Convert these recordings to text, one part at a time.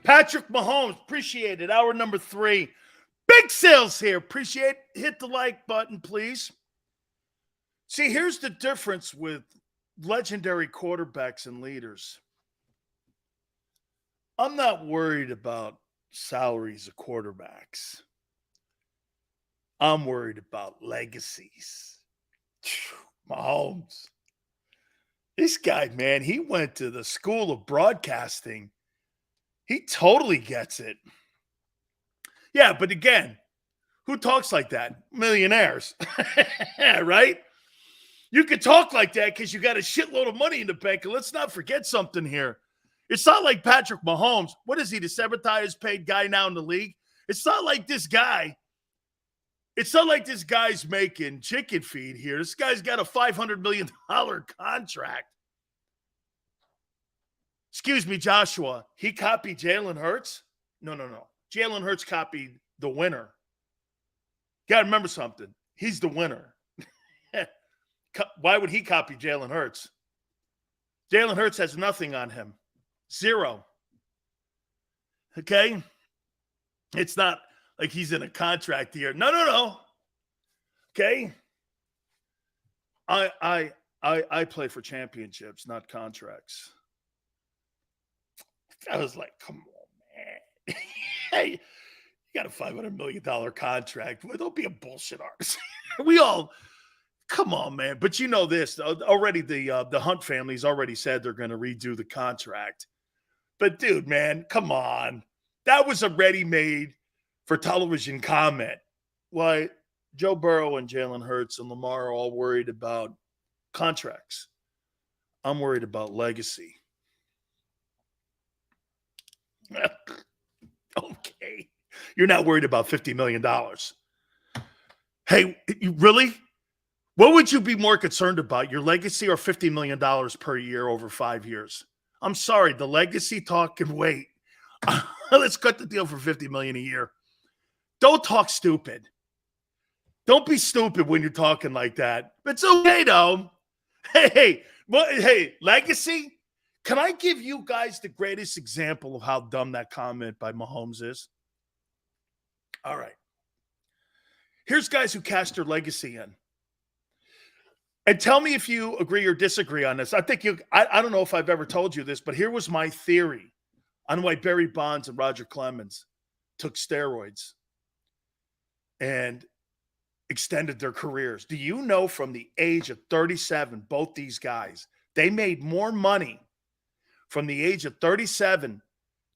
Patrick Mahomes, appreciate it. Hour number 3. Big sales here. Appreciate it. Hit the like button, please. See, here's the difference with legendary quarterbacks and leaders. I'm not worried about salaries of quarterbacks. I'm worried about legacies. Mahomes. This guy, man, he went to the school of broadcasting. He totally gets it. Yeah, but again, who talks like that? Millionaires, right? You could talk like that because you got a shitload of money in the bank. And let's not forget something here. It's not like Patrick Mahomes. What is he, the 7th highest paid guy now in the league? It's not like this guy. It's not like this guy's making chicken feed here. This guy's got a $500 million contract. Excuse me, Joshua. He copied Jalen Hurts? No. Jalen Hurts copied the winner. You got to remember something. He's the winner. Why would he copy Jalen Hurts? Jalen Hurts has nothing on him. 0. Okay? It's not like he's in a contract here. No. Okay? I play for championships, not contracts. I was like, come on, man. Hey, you got a $500 million contract. Well, don't be a bullshit artist. Come on, man. But you know this. Already the Hunt family's already said they're going to redo the contract. But, dude, man, come on. That was already made for television comment. Why, Joe Burrow and Jalen Hurts and Lamar are all worried about contracts. I'm worried about legacy. Okay. You're not worried about $50 million. Hey, you really? What would you be more concerned about, your legacy or $50 million per year over 5 years? I'm sorry, the legacy talk can wait. Let's cut the deal for $50 million a year. Don't talk stupid. Don't be stupid when you're talking like that. It's okay, though. Hey, legacy? Can I give you guys the greatest example of how dumb that comment by Mahomes is? All right. Here's guys who cast their legacy in. And tell me if you agree or disagree on this. I don't know if I've ever told you this, but here was my theory on why Barry Bonds and Roger Clemens took steroids and extended their careers. Do you know from the age of 37, both these guys, they made more money from the age of 37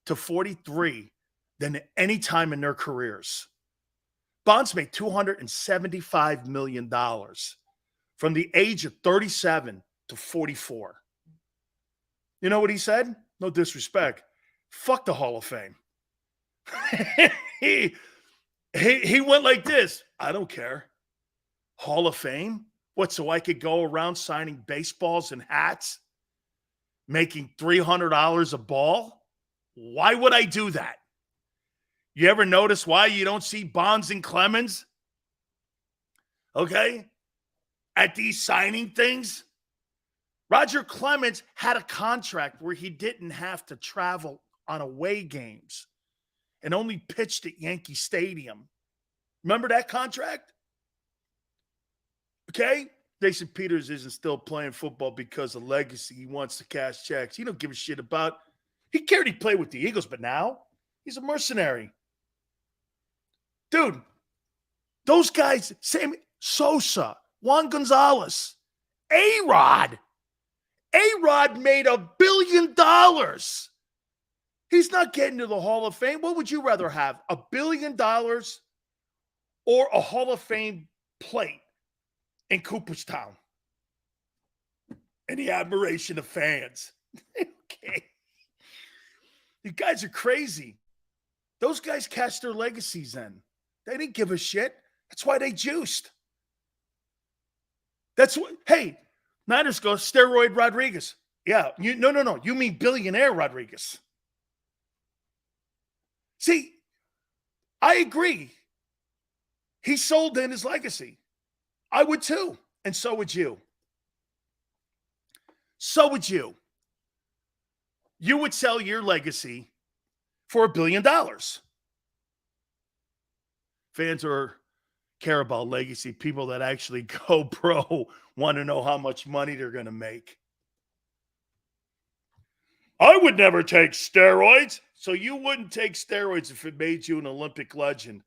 to 43 than at any time in their careers. Bonds made $275 million from the age of 37 to 44. You know what he said? No disrespect. Fuck the Hall of Fame. he went like this. I don't care. Hall of Fame? What, so I could go around signing baseballs and hats, making $300 a ball? Why would I do that? You ever notice why you don't see Bonds and Clemens? Okay? At these signing things? Roger Clemens had a contract where he didn't have to travel on away games and only pitched at Yankee Stadium. Remember that contract? Okay? Jason Peters isn't still playing football because of legacy. He wants to cash checks. He don't give a shit about. He cared he played with the Eagles, but now he's a mercenary. Dude, those guys, same Sosa, Juan Gonzalez, A-Rod. A-Rod made $1 billion. He's not getting to the Hall of Fame. What would you rather have, $1 billion or a Hall of Fame plate in Cooperstown? And the admiration of fans. Okay. You guys are crazy. Those guys cashed their legacies in. They didn't give a shit. That's why they juiced. That's what, hey, Niners go, steroid Rodriguez. Yeah, no. You mean billionaire Rodriguez. See, I agree. He sold in his legacy. I would too. And so would you. So would you. You would sell your legacy for $1 billion. Fans care about legacy. People that actually go pro want to know how much money they're going to make. I would never take steroids. So you wouldn't take steroids if it made you an Olympic legend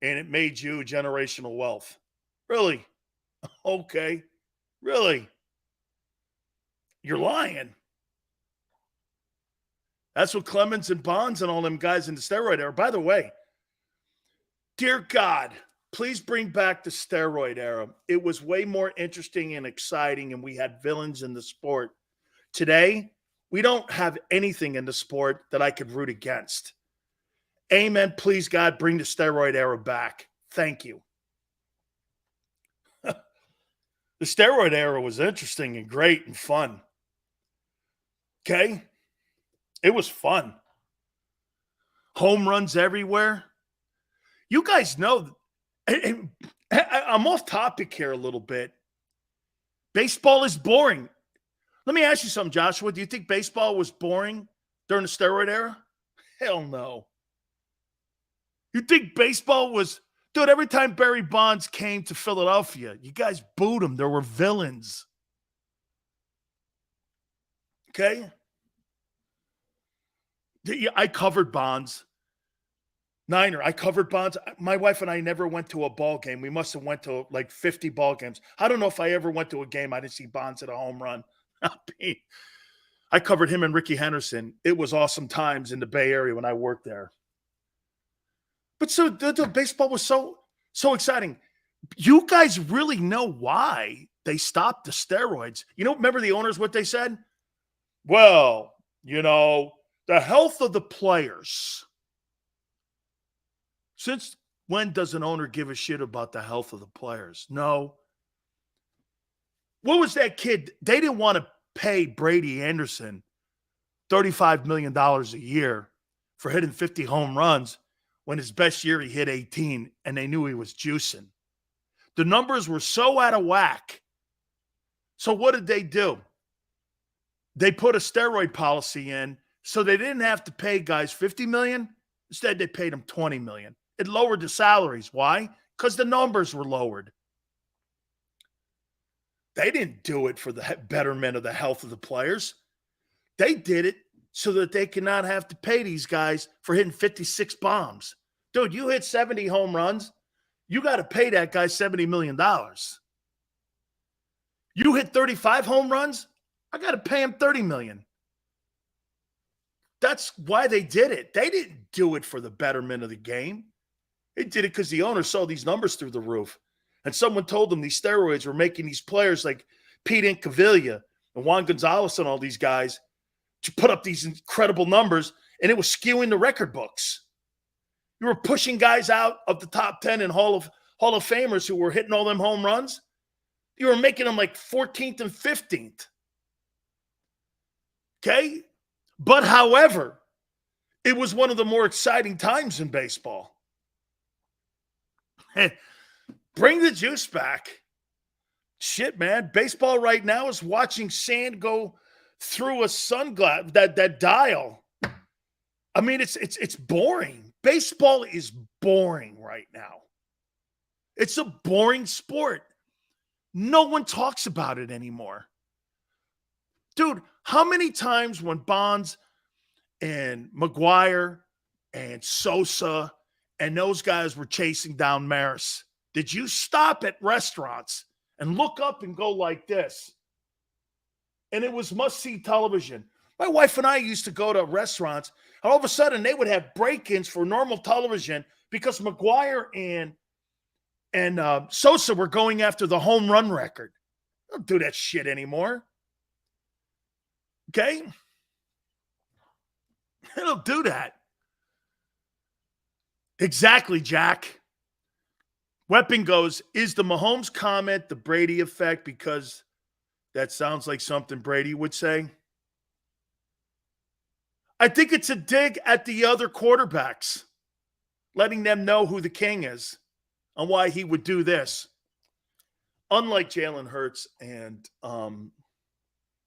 and it made you generational wealth. Really? Okay. Really? You're lying. That's what Clemens and Bonds and all them guys in the steroid era. By the way, dear God, please bring back the steroid era. It was way more interesting and exciting, and we had villains in the sport. Today, we don't have anything in the sport that I could root against. Amen. Please, God, bring the steroid era back. Thank you. The steroid era was interesting and great and fun. Okay? It was fun. Home runs everywhere. You guys know, and I'm off topic here a little bit. Baseball is boring. Let me ask you something, Joshua. Do you think baseball was boring during the steroid era? Hell no. You think baseball was... Dude, every time Barry Bonds came to Philadelphia, you guys booed him. There were villains. Okay? I covered Bonds. Niner, I covered Bonds. My wife and I never went to a ball game. We must have went to like 50 ball games. I don't know if I ever went to a game I didn't see Bonds at a home run. I covered him and Ricky Henderson. It was awesome times in the Bay Area when I worked there. But so the baseball was so exciting. You guys really know why they stopped the steroids. You know, remember the owners, what they said? Well, you know, the health of the players. Since when does an owner give a shit about the health of the players? No. What was that kid? They didn't want to pay Brady Anderson $35 million a year for hitting 50 home runs when his best year he hit 18, and they knew he was juicing. The numbers were so out of whack. So what did they do? They put a steroid policy in so they didn't have to pay guys $50 million. Instead, they paid them $20 million. It lowered the salaries. Why? Because the numbers were lowered. They didn't do it for the betterment of the health of the players. They did it so that they could not have to pay these guys for hitting 56 bombs. Dude, you hit 70 home runs, you got to pay that guy $70 million. You hit 35 home runs, I got to pay him $30 million. That's why they did it. They didn't do it for the betterment of the game. They did it because the owner saw these numbers through the roof. And someone told them these steroids were making these players like Pete Incaviglia and Juan Gonzalez and all these guys to put up these incredible numbers, and it was skewing the record books. You were pushing guys out of the top 10 and Hall of Famers who were hitting all them home runs. You were making them like 14th and 15th. Okay? But however, it was one of the more exciting times in baseball. Bring the juice back. Shit, man. Baseball right now is watching sand go through a sunglass, that dial. I mean, it's boring. Baseball is boring right now. It's a boring sport. No one talks about it anymore. Dude, how many times when Bonds and McGuire and Sosa and those guys were chasing down Maris, did you stop at restaurants and look up and go like this? And it was must-see television. My wife and I used to go to restaurants, and all of a sudden they would have break-ins for normal television because McGuire and Sosa were going after the home run record. Don't do that shit anymore. Okay? They don't do that. Exactly, Jack. Weapon goes, is the Mahomes comment the Brady effect? Because that sounds like something Brady would say. I think it's a dig at the other quarterbacks, letting them know who the king is and why he would do this. Unlike Jalen Hurts and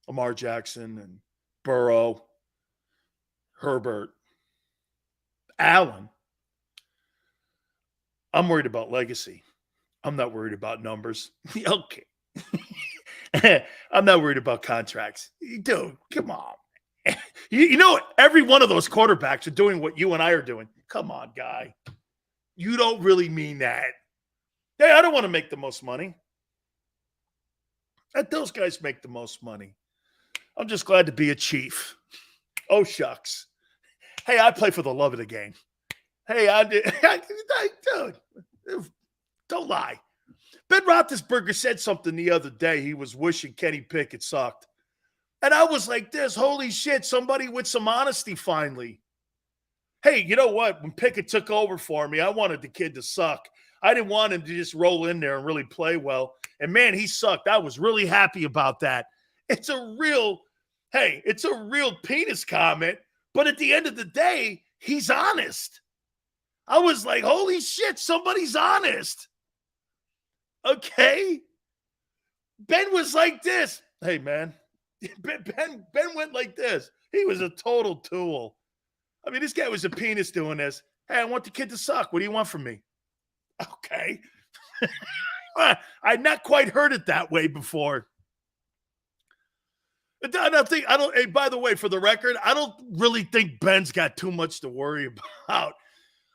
Lamar Jackson and Burrow, Herbert, Allen. I'm worried about legacy. I'm not worried about numbers. Okay. I'm not worried about contracts. Dude, come on. You know, every one of those quarterbacks are doing what you and I are doing. Come on, guy. You don't really mean that. Hey, I don't want to make the most money. Let those guys make the most money. I'm just glad to be a Chief. Oh, shucks. Hey, I play for the love of the game. Hey, dude, don't lie. Ben Roethlisberger said something the other day. He was wishing Kenny Pickett sucked. And I was like this, holy shit, somebody with some honesty finally. Hey, you know what? When Pickett took over for me, I wanted the kid to suck. I didn't want him to just roll in there and really play well. And man, he sucked. I was really happy about that. It's a real penis comment. But at the end of the day, he's honest. I was like, holy shit, somebody's honest. Okay. Ben was like this. Hey, man. Ben went like this. He was a total tool. I mean, this guy was a penis doing this. Hey, I want the kid to suck. What do you want from me? Okay. I'd not quite heard it that way before. Hey, by the way, for the record, I don't really think Ben's got too much to worry about.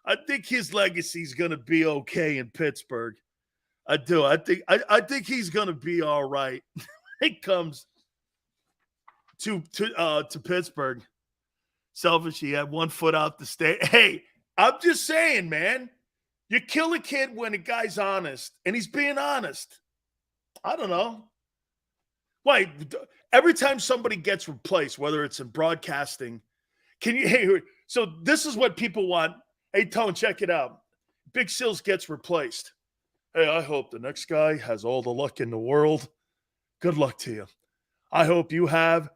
I think his legacy is going to be okay in Pittsburgh. I do. I think he's going to be all right. It comes to Pittsburgh. Selfish, he had 1 foot out the state. Hey, I'm just saying, man. You kill a kid when a guy's honest, and he's being honest. I don't know. Why? Every time somebody gets replaced, whether it's in broadcasting, so this is what people want. Hey, Tone, check it out. Big Sills gets replaced. Hey, I hope the next guy has all the luck in the world. Good luck to you. I hope you have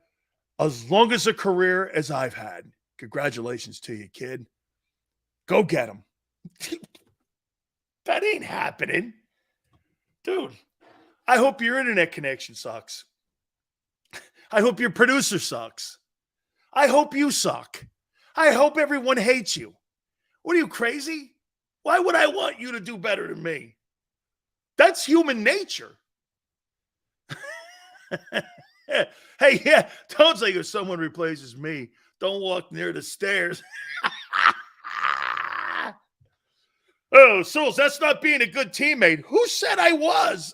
as long as a career as I've had. Congratulations to you, kid. Go get him. That ain't happening. Dude, I hope your internet connection sucks. I hope your producer sucks. I hope you suck. I hope everyone hates you. What are you, crazy? Why would I want you to do better than me? That's human nature. Hey, yeah, don't say if someone replaces me, don't walk near the stairs. Oh, Souls, that's not being a good teammate. Who said I was?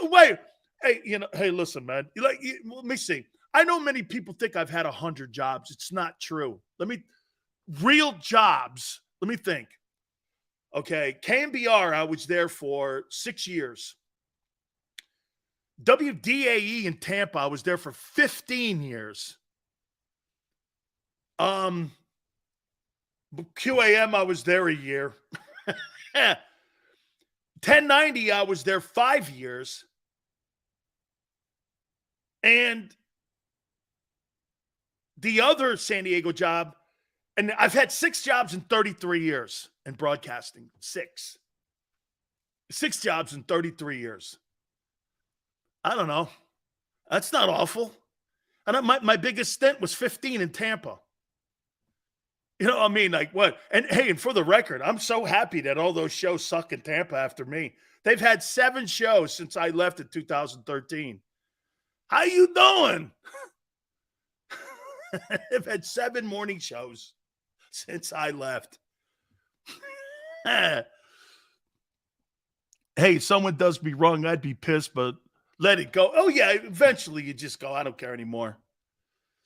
Wait, hey, listen, man. Let me see. I know many people think I've had 100 jobs. It's not true. Real jobs. Let me think. Okay, KMBR, I was there for 6 years. WDAE in Tampa, I was there for 15 years. QAM, I was there a year. 1090, I was there 5 years. And the other San Diego job, and I've had 6 jobs in 33 years in broadcasting. 6 jobs in 33 years. I don't know. That's not awful. And my biggest stint was 15 in Tampa. You know what I mean? Like what? And hey, and for the record, I'm so happy that all those shows suck in Tampa after me. They've had 7 shows since I left in 2013. How you doing? They've had 7 morning shows since I left. Hey, if someone does me wrong, I'd be pissed, but let it go. Oh, yeah, eventually you just go, I don't care anymore.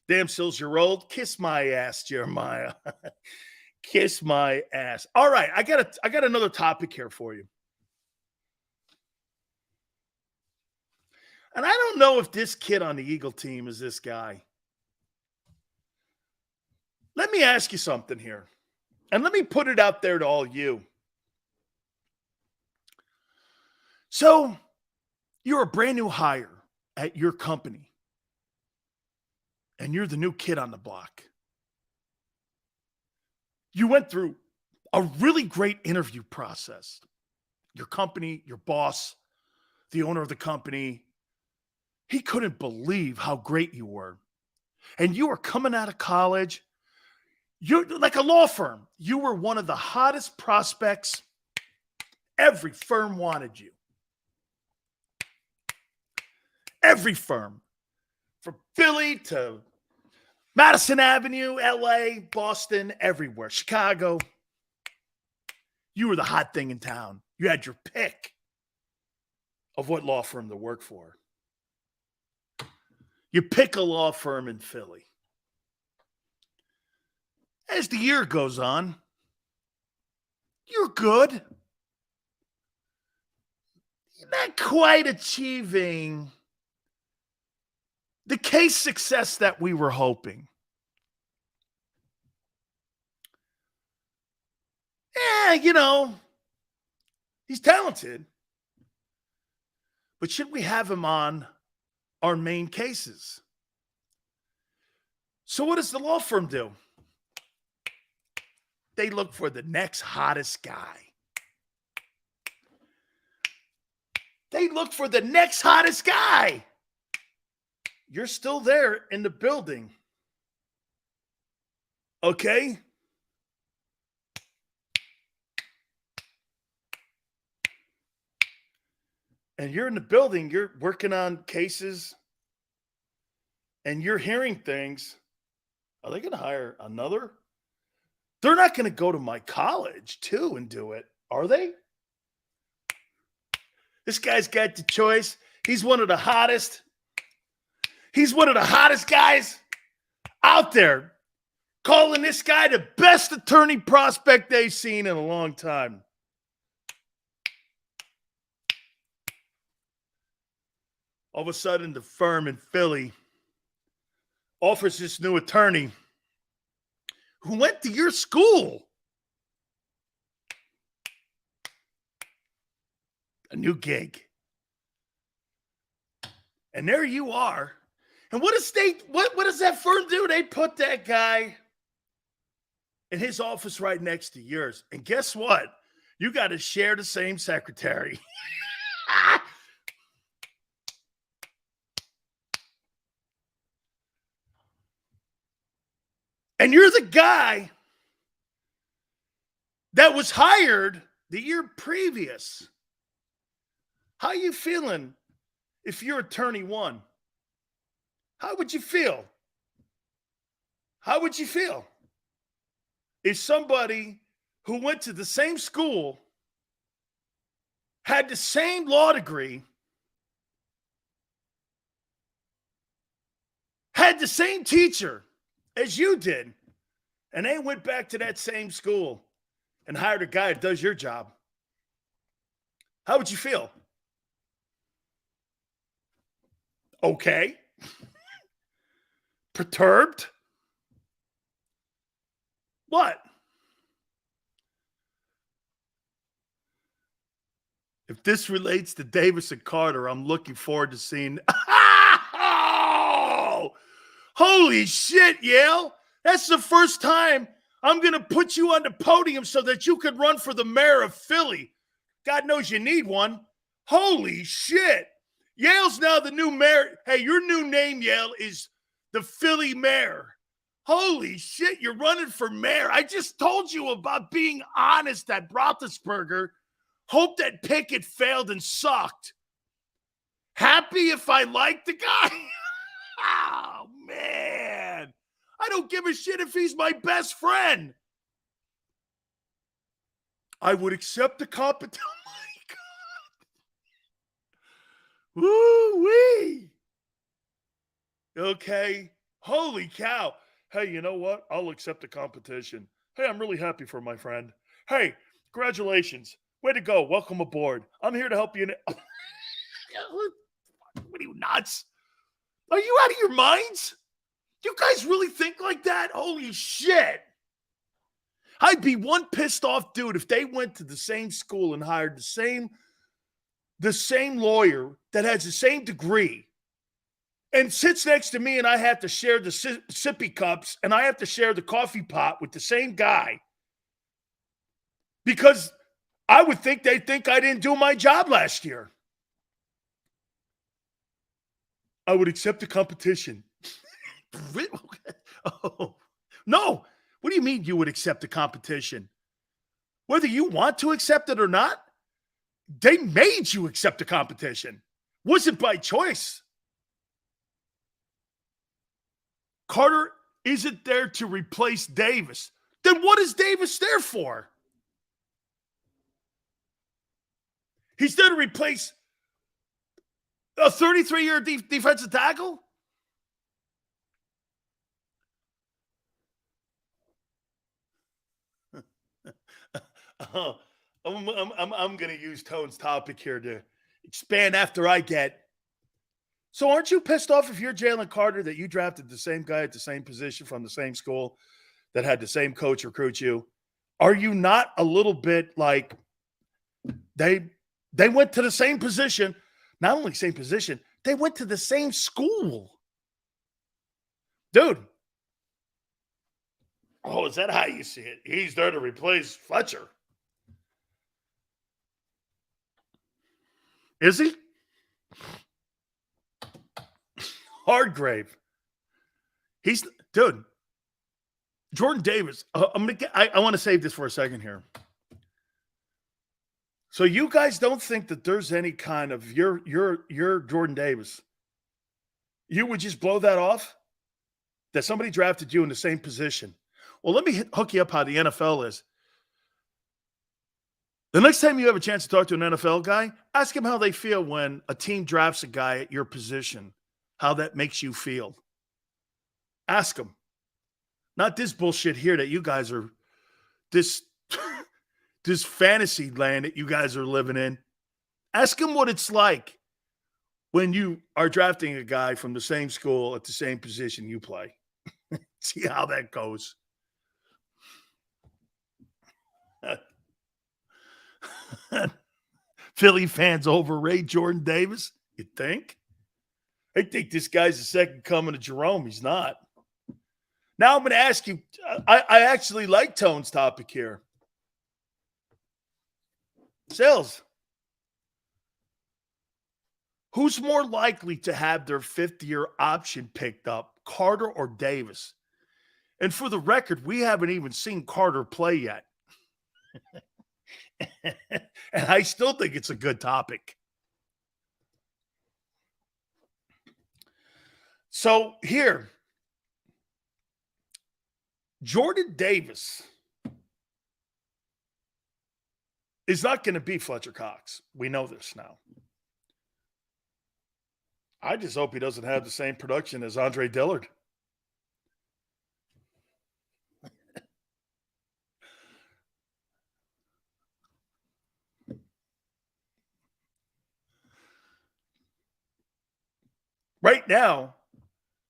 Damn, Sills, you're old. Kiss my ass, Jeremiah. Kiss my ass. All right, I got another topic here for you. And I don't know if this kid on the Eagle team is this guy. Let me ask you something here. And let me put it out there to all you. So, you're a brand new hire at your company. And you're the new kid on the block. You went through a really great interview process. Your company, your boss, the owner of the company, he couldn't believe how great you were. and you were coming out of college, you're like a law firm. You were one of the hottest prospects. Every firm wanted you. Every firm. From Philly to Madison Avenue, LA, Boston, everywhere, Chicago. You were the hot thing in town. You had your pick of what law firm to work for. You pick a law firm in Philly. As the year goes on, you're good. You're not quite achieving the case success that we were hoping. Yeah, he's talented. But should we have him on our main cases? So what does the law firm do? They look for the next hottest guy. They look for the next hottest guy. You're still there in the building. Okay? And you're in the building, you're working on cases, and you're hearing things. Are they going to hire another? They're not going to go to my college, too, and do it, are they? This guy's got the choice. He's one of the hottest. He's one of the hottest guys out there, calling this guy the best attorney prospect they've seen in a long time. All of a sudden, the firm in Philly offers this new attorney who went to your school a new gig. And there you are. And what does that firm do? They put that guy in his office right next to yours. And guess what? You got to share the same secretary. And you're the guy that was hired the year previous. How you feeling if your attorney won? How would you feel? How would you feel if somebody who went to the same school, had the same law degree, had the same teacher as you did, and they went back to that same school and hired a guy that does your job? How would you feel? Okay. Perturbed? What? If this relates to Davis and Carter, I'm looking forward to seeing. Oh, holy shit, Yale. That's the first time I'm going to put you on the podium so that you could run for the mayor of Philly. God knows you need one. Holy shit. Yale's now the new mayor. Hey, your new name, Yale, is the Philly mayor. Holy shit, you're running for mayor. I just told you about being honest at Roethlisberger. Hope that Pickett failed and sucked. Happy if I like the guy? Oh, man. I don't give a shit if he's my best friend. I would accept the competition. Oh, my God. Woo-wee. Okay. Holy cow. Hey, you know what? I'll accept the competition. Hey, I'm really happy for my friend. Hey, congratulations. Way to go. Welcome aboard. I'm here to help you. What are you, nuts? Are you out of your minds? You guys really think like that? Holy shit. I'd be one pissed off dude if they went to the same school and hired the same lawyer that has the same degree and sits next to me, and I have to share the sippy cups and I have to share the coffee pot with the same guy because I would think they think I didn't do my job last year. I would accept the competition. Oh, no. What do you mean you would accept the competition? Whether you want to accept it or not, they made you accept the competition. Wasn't by choice. Carter isn't there to replace Davis. Then what is Davis there for? He's there to replace a 33-year defensive tackle? I'm going to use Tone's topic here to expand after I get. So aren't you pissed off if you're Jalen Carter that you drafted the same guy at the same position from the same school that had the same coach recruit you? Are you not a little bit like they went to the same position, not only same position, they went to the same school? Dude. Oh, is that how you see it? He's there to replace Fletcher. Is he? Hardgrave. He's, dude. Jordan Davis. I want to save this for a second here. So you guys don't think that there's any kind of you're Jordan Davis. You would just blow that off? That somebody drafted you in the same position. Well, let me hook you up how the NFL is. The next time you have a chance to talk to an NFL guy, ask him how they feel when a team drafts a guy at your position, how that makes you feel. Ask him. Not this bullshit here that you guys are, this fantasy land that you guys are living in. Ask him what it's like when you are drafting a guy from the same school at the same position you play. See how that goes. Philly fans overrate Jordan Davis? You think? I think this guy's the second coming of Jerome. He's not. Now I'm going to ask you, I actually like Tone's topic here. Sales. Who's more likely to have their fifth-year option picked up, Carter or Davis? And for the record, we haven't even seen Carter play yet. And I still think it's a good topic. So here, Jordan Davis is not going to be Fletcher Cox. We know this now. I just hope he doesn't have the same production as Andre Dillard. Right now,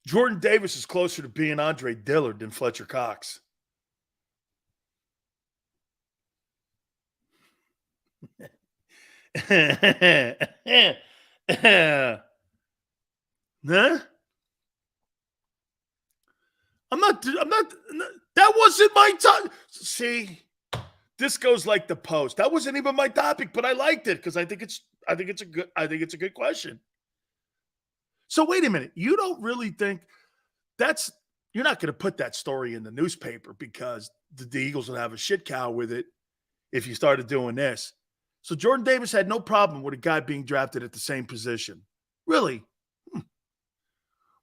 Jordan Davis is closer to being Andre Dillard than Fletcher Cox. Huh? I'm not, that wasn't my time. See, this goes like the post. That wasn't even my topic, but I liked it because I think it's a good question. So wait a minute. You don't really think you're not going to put that story in the newspaper because the Eagles would have a shit cow with it if you started doing this. So Jordan Davis had no problem with a guy being drafted at the same position. Really?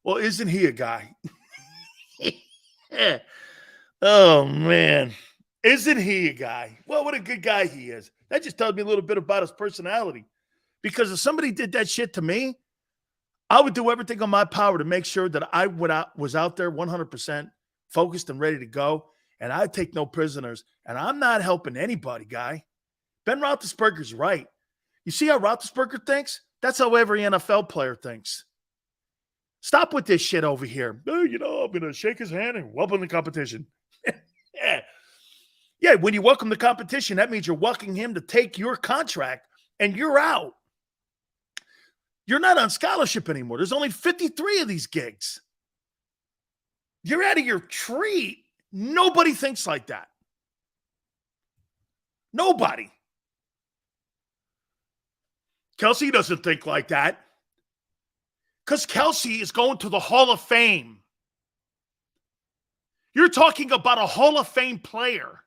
Well, isn't he a guy? Oh, man. Isn't he a guy? Well, what a good guy he is. That just tells me a little bit about his personality. Because if somebody did that shit to me, I would do everything on my power to make sure that I was out there 100% focused and ready to go, and I'd take no prisoners. And I'm not helping anybody, guy. Ben Roethlisberger's right. You see how Roethlisberger thinks? That's how every NFL player thinks. Stop with this shit over here. Oh, I'm going to shake his hand and welcome the competition. Yeah, when you welcome the competition, that means you're welcoming him to take your contract, and you're out. You're not on scholarship anymore. There's only 53 of these gigs. You're out of your tree. Nobody thinks like that. Nobody. Kelsey doesn't think like that. Because Kelsey is going to the Hall of Fame. You're talking about a Hall of Fame player.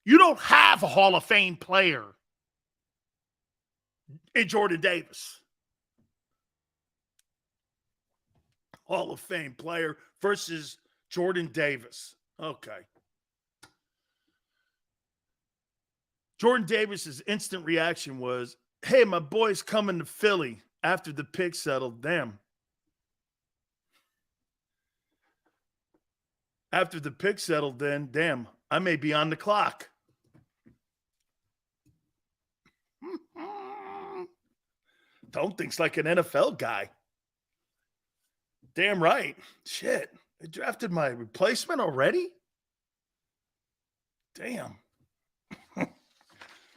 You don't have a Hall of Fame player in Jordan Davis. Hall of Fame player versus Jordan Davis. Okay. Jordan Davis's instant reaction was, hey, my boy's coming to Philly after the pick settled. Damn. After the pick settled, then, damn, I may be on the clock. Don't think's like an NFL guy. Damn right. Shit. They drafted my replacement already? Damn.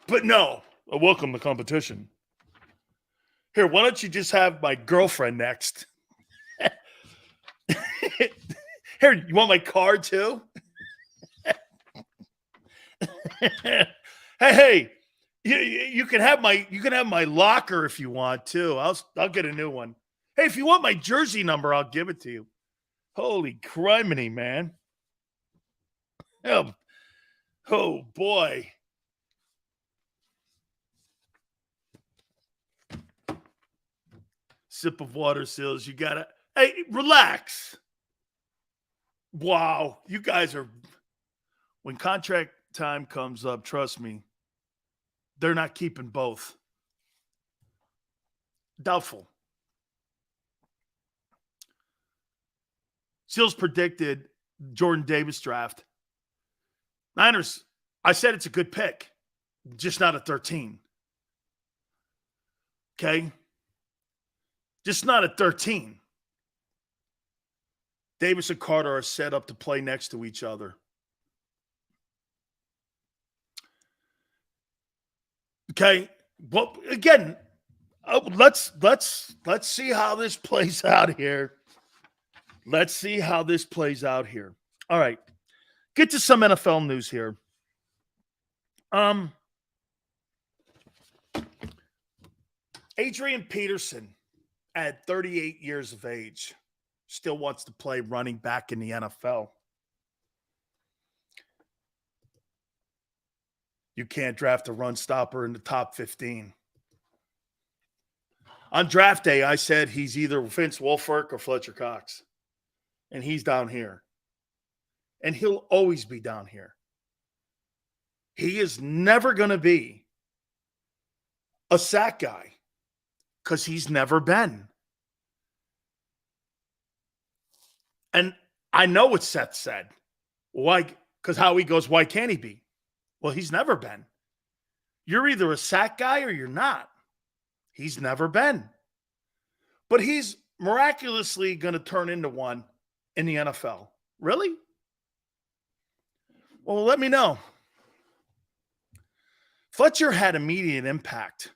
But no. Welcome to competition. Here, why don't you just have my girlfriend next? Here, you want my card too? hey, you can have my locker if you want too. I'll get a new one. Hey, if you want my jersey number, I'll give it to you. Holy criminy, man. Oh boy. Sip of water, Sills. You gotta. Hey, relax. Wow, you guys are. When contract time comes up, trust me, they're not keeping both. Doubtful. Sills predicted Jordan Davis draft. Niners, I said it's a good pick, just not at 13. Okay? Just not at 13. Davis and Carter are set up to play next to each other. Okay? Well, again, let's see how this plays out here. Let's see how this plays out here. All right. Get to some NFL news here. Adrian Peterson, at 38 years of age, still wants to play running back in the NFL. You can't draft a run stopper in the top 15. On draft day, I said he's either Vince Wilfork or Fletcher Cox. And he's down here. And he'll always be down here. He is never going to be a sack guy because he's never been. And I know what Seth said. Why? Because Howie goes, why can't he be? Well, he's never been. You're either a sack guy or you're not. He's never been. But he's miraculously going to turn into one in the NFL. Really? Well, let me know. Fletcher had immediate impact.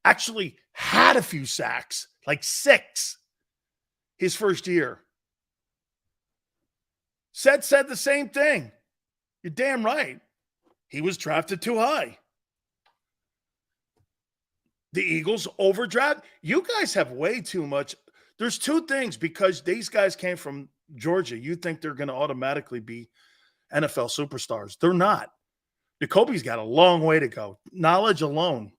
Actually had a few sacks, like 6, his first year. Said the same thing. You're damn right. He was drafted too high. The Eagles overdraft. You guys have way too much. There's 2 things because these guys came from Georgia. You think they're going to automatically be NFL superstars. They're not. Jacoby's got a long way to go. Knowledge alone.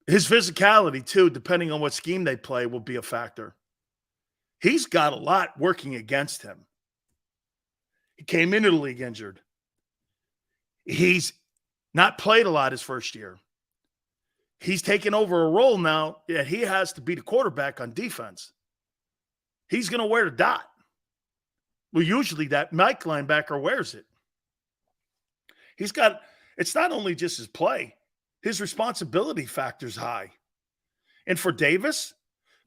His physicality, too, depending on what scheme they play, will be a factor. He's got a lot working against him. He came into the league injured. He's not played a lot his first year. He's taken over a role now that he has to be the quarterback on defense. He's going to wear the dot. Well, usually that Mike linebacker wears it. It's not only just his play, his responsibility factor's high. And for Davis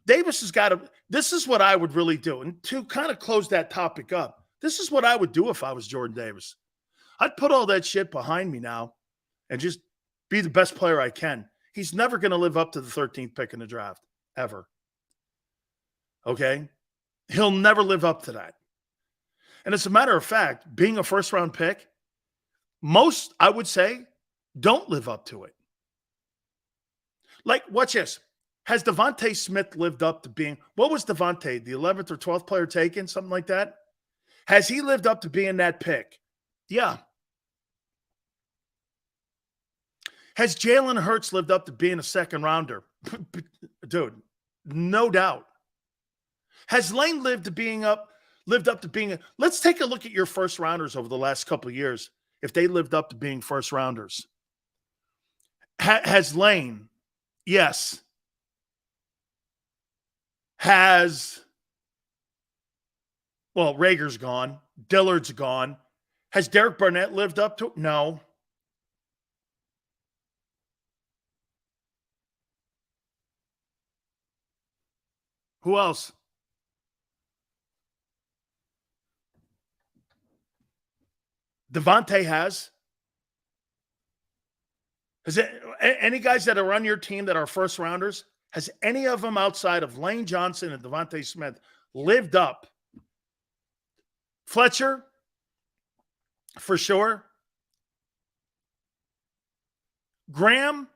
has got to, this is what I would really do. And to kind of close that topic up, this is what I would do if I was Jordan Davis. I'd put all that shit behind me now and just be the best player I can. He's never going to live up to the 13th pick in the draft, ever. Okay? He'll never live up to that. And as a matter of fact, being a first-round pick, most, I would say, don't live up to it. Like, watch this. Has Devontae Smith lived up to being, what was Devontae, the 11th or 12th player taken, something like that? Has he lived up to being that pick? Yeah. Has Jalen Hurts lived up to being a second rounder? Dude, no doubt. Has Lane lived up to being let's take a look at your first rounders over the last couple of years, if they lived up to being first rounders. Has Lane? Yes. Rager's gone. Dillard's gone. Has Derek Barnett lived up to it? No. Who else? Devontae has. Has it, any guys that are on your team that are first rounders, has any of them outside of Lane Johnson and Devontae Smith lived up? Fletcher, for sure. Graham,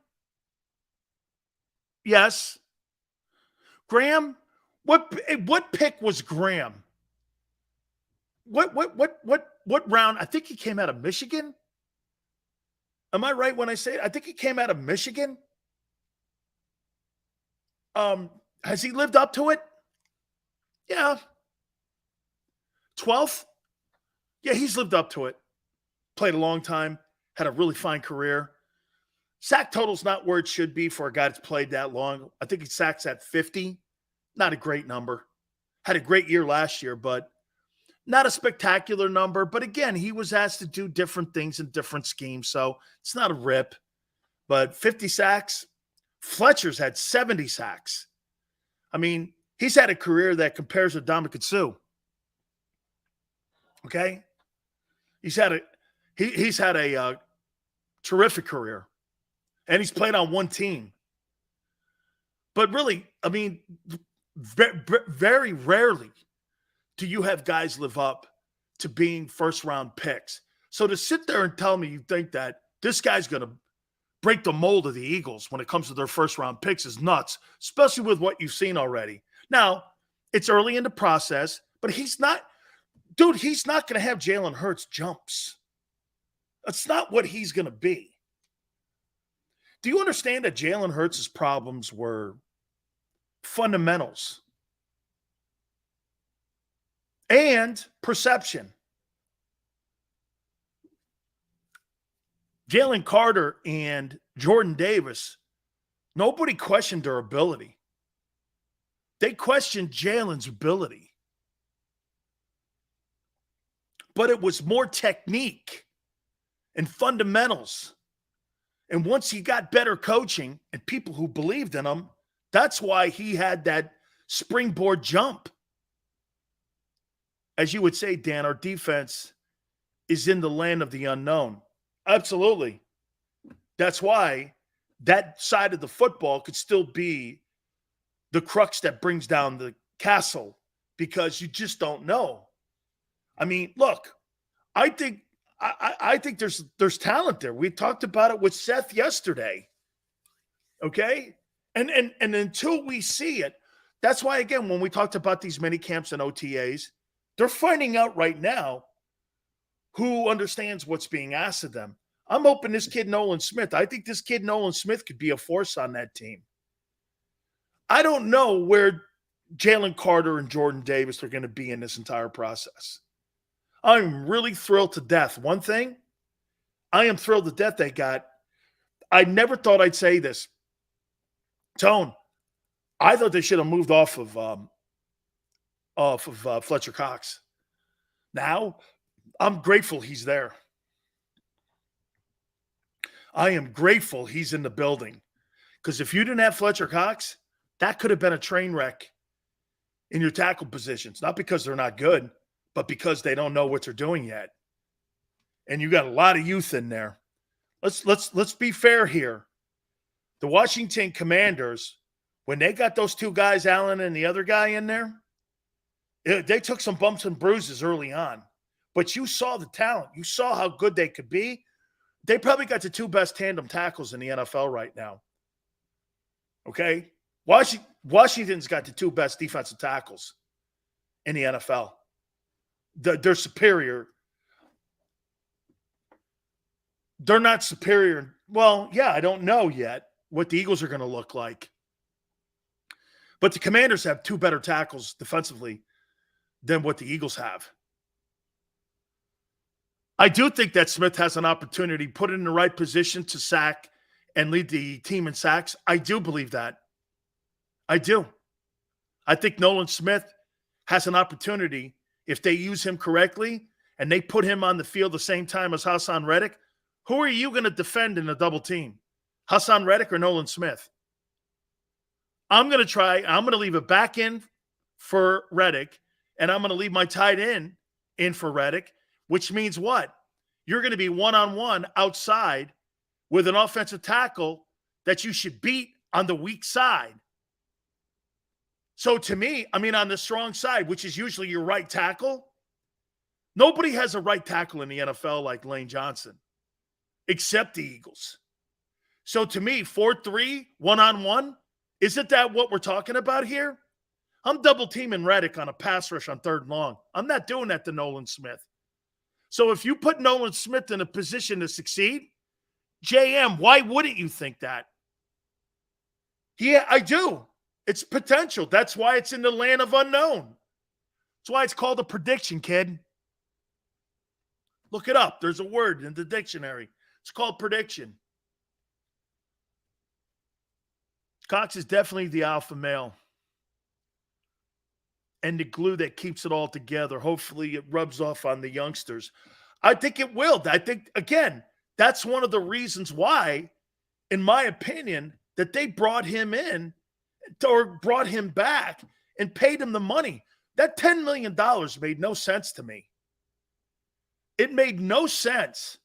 yes. Graham, what pick was Graham? What round? I think he came out of Michigan. Am I right when I say it? I think he came out of Michigan. Has he lived up to it? Yeah. 12th? Yeah, he's lived up to it. Played a long time, had a really fine career. Sack total's not where it should be for a guy that's played that long. I think he sacks at 50. Not a great number. Had a great year last year, but not a spectacular number. But again, he was asked to do different things in different schemes, so it's not a rip. But 50 sacks. Fletcher's had 70 sacks. I mean, he's had a career that compares to Ndamukong Suh. Okay? He's had a terrific career. And he's played on one team. But really, I mean, very rarely do you have guys live up to being first-round picks. So to sit there and tell me you think that this guy's going to break the mold of the Eagles when it comes to their first-round picks is nuts, especially with what you've seen already. Now, it's early in the process, but he's not going to have Jalen Hurts jumps. That's not what he's going to be. Do you understand that Jalen Hurts' problems were fundamentals and perception? Jalen Carter and Jordan Davis, nobody questioned their ability. They questioned Jalen's ability. But it was more technique and fundamentals. And once he got better coaching and people who believed in him, that's why he had that springboard jump. As you would say, Dan, our defense is in the land of the unknown. Absolutely. That's why that side of the football could still be the crux that brings down the castle, because you just don't know. I mean, look, I think there's talent there. We talked about it with Seth yesterday. Okay? And until we see it, that's why, again, when we talked about these mini camps and OTAs, they're finding out right now who understands what's being asked of them. I'm hoping this kid Nolan Smith, I think this kid Nolan Smith could be a force on that team. I don't know where Jalen Carter and Jordan Davis are going to be in this entire process. I'm really thrilled to death. One thing, I am thrilled to death they got. I never thought I'd say this. Tone, I thought they should have moved off of Fletcher Cox. Now, I'm grateful he's there. I am grateful he's in the building, because if you didn't have Fletcher Cox, that could have been a train wreck in your tackle positions. Not because they're not good, but because they don't know what they're doing yet. And you got a lot of youth in there. Let's be fair here. The Washington Commanders, when they got those two guys, Allen and the other guy in there, they took some bumps and bruises early on. But you saw the talent. You saw how good they could be. They probably got the two best tandem tackles in the NFL right now. Okay? Washington's got the 2 best defensive tackles in the NFL. They're superior. They're not superior. Well, yeah, I don't know yet what the Eagles are going to look like. But the Commanders have 2 better tackles defensively than what the Eagles have. I do think that Smith has an opportunity, put in the right position to sack and lead the team in sacks. I do believe that. I do. I think Nolan Smith has an opportunity if they use him correctly and they put him on the field the same time as Hassan Reddick. Who are you going to defend in a double team? Hassan Reddick or Nolan Smith? I'm going to leave it back in for Reddick, and I'm going to leave my tight end in for Reddick, which means what? You're going to be one-on-one outside with an offensive tackle that you should beat on the weak side. So to me, on the strong side, which is usually your right tackle, nobody has a right tackle in the NFL like Lane Johnson, except the Eagles. So to me, 4-3, one-on-one, isn't that what we're talking about here? I'm double teaming Reddick on a pass rush on 3rd and long. I'm not doing that to Nolan Smith. So if you put Nolan Smith in a position to succeed, JM, why wouldn't you think that? Yeah, I do. It's potential. That's why it's in the land of unknown. That's why it's called a prediction, kid. Look it up. There's a word in the dictionary. It's called prediction. Cox is definitely the alpha male and the glue that keeps it all together. Hopefully it rubs off on the youngsters. I think it will. I think, again, that's one of the reasons why, in my opinion, that they brought him in or brought him back and paid him the money. That $10 million made no sense to me. It made no sense.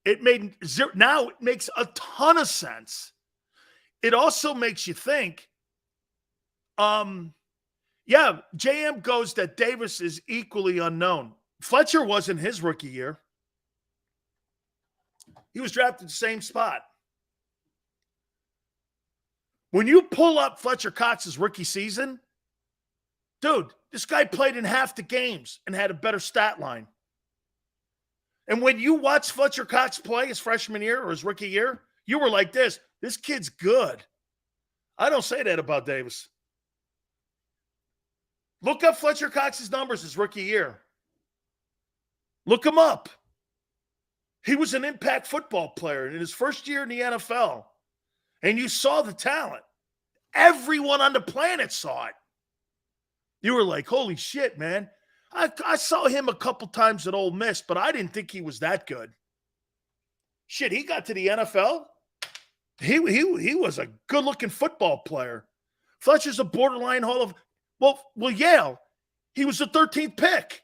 Now it makes a ton of sense. It also makes you think, JM goes that Davis is equally unknown. Fletcher wasn't his rookie year. He was drafted the same spot. When you pull up Fletcher Cox's rookie season, dude, this guy played in half the games and had a better stat line. And when you watch Fletcher Cox play his freshman year or his rookie year, you were like this kid's good. I don't say that about Davis. Look up Fletcher Cox's numbers his rookie year. Look him up. He was an impact football player in his first year in the NFL. And you saw the talent. Everyone on the planet saw it. You were like, holy shit, man. I saw him a couple times at Ole Miss, but I didn't think he was that good. Shit, he got to the NFL. He was a good-looking football player. Fletcher's a borderline Hall of – well, Yale. He was the 13th pick.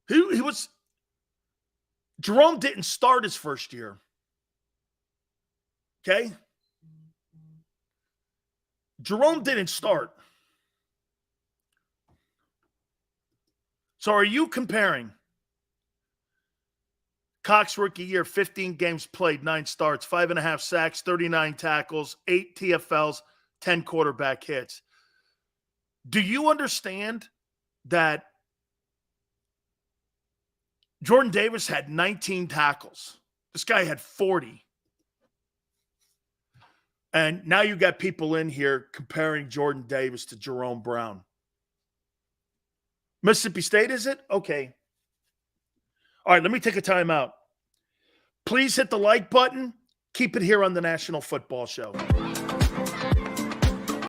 He was – Jerome didn't start his first year. Okay? Jerome didn't start. So are you comparing Cox rookie year, 15 games played, 9 starts, 5.5 sacks, 39 tackles, 8 TFLs, 10 quarterback hits? Do you understand that Jordan Davis had 19 tackles? This guy had 40. And now you got people in here comparing Jordan Davis to Jerome Brown. Mississippi State, is it? Okay. All right, let me take a timeout. Please hit the like button. Keep it here on the National Football Show.